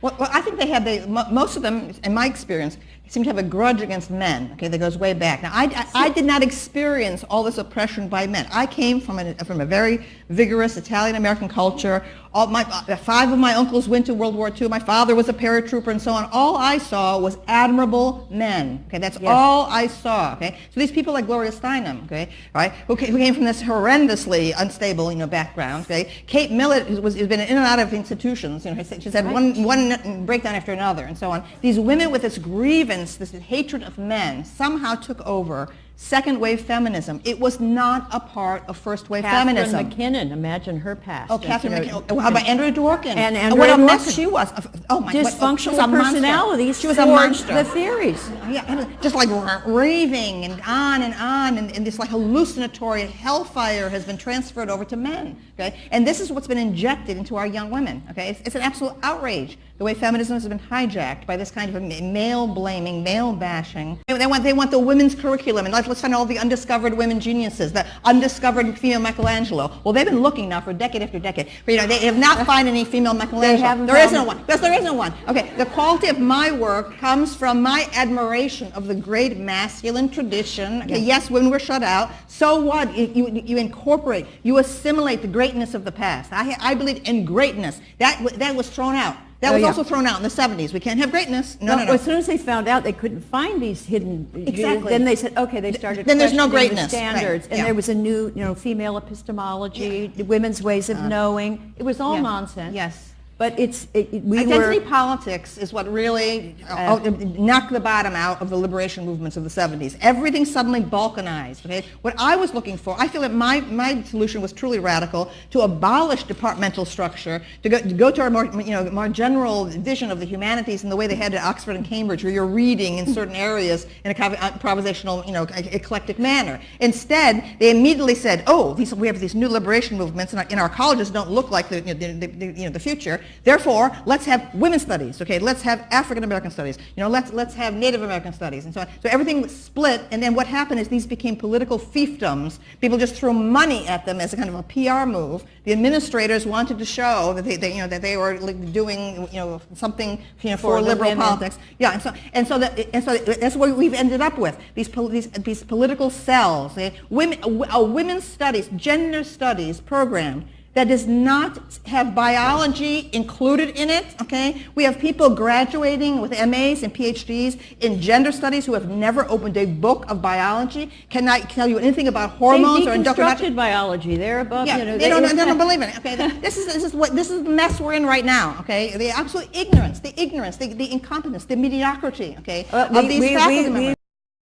Well, I think they have, most of them, in my experience, seem to have a grudge against men, okay, that goes way back. Now, I did not experience all this oppression by men. I came from a very vigorous Italian-American culture. 5 of my uncles went to World War II. My father was a paratrooper and so on. All I saw was admirable men, okay, that's all I saw, okay. So these people like Gloria Steinem, okay, right, who came from this horrendously unstable, background, okay. Kate Millett has been in and out of institutions, she's had one breakdown after another and so on. These women with this grievance, this hatred of men, somehow took over second-wave feminism. It was not a part of first-wave feminism. Catherine McKinnon, imagine her past. Oh, Catherine McKinnon. How about Andrea Dworkin? And Andrea what a mess Dworkin. she was. Oh my! Dysfunctional personalities. She was a monster. The theories. Yeah, just like raving and and this like hallucinatory hellfire has been transferred over to men. Okay, and this is what's been injected into our young women. Okay, it's an absolute outrage the way feminism has been hijacked by this kind of male blaming, male bashing. They want the women's curriculum, and let's find all the undiscovered women geniuses, the undiscovered female Michelangelo. Well, they've been looking now for decade after decade. But, they have not found any female Michelangelo. There isn't one. Yes, there isn't one. Okay, the quality of my work comes from my admiration of the great masculine tradition. Okay, yes, women were shut out. So what? You incorporate, you assimilate the greatness of the past. I believe in greatness. That was thrown out. That was also thrown out in the 70s. We can't have greatness. No. As soon as they found out they couldn't find these hidden, then they said, okay, they started then there's no greatness. The standards, and there was a new, female epistemology, women's ways of knowing. It was all nonsense. Yes. But identity politics is what really knocked the bottom out of the liberation movements of the 70s. Everything suddenly balkanized. Okay, what I was looking for, I feel that my solution was truly radical: to abolish departmental structure, to go to our more general vision of the humanities in the way they had at Oxford and Cambridge, where you're reading in certain areas in a kind of improvisational, eclectic manner. Instead, they immediately said, "Oh, we have these new liberation movements, and our colleges don't look like the future. Therefore, let's have women's studies. Okay, let's have African American studies. Let's have Native American studies, and so on." So everything was split, and then what happened is these became political fiefdoms. People just threw money at them as a kind of a PR move. The administrators wanted to show that they were doing something for liberal politics. Yeah, and so that's what we've ended up with, these political cells. A women's studies, gender studies program that does not have biology included in it, okay? We have people graduating with MAs and PhDs in gender studies who have never opened a book of biology, cannot tell you anything about hormones or deconstructed biology. They're above, they don't believe in it, okay? This is the mess we're in right now, okay? The absolute ignorance, the incompetence, the mediocrity, okay, of these faculty members.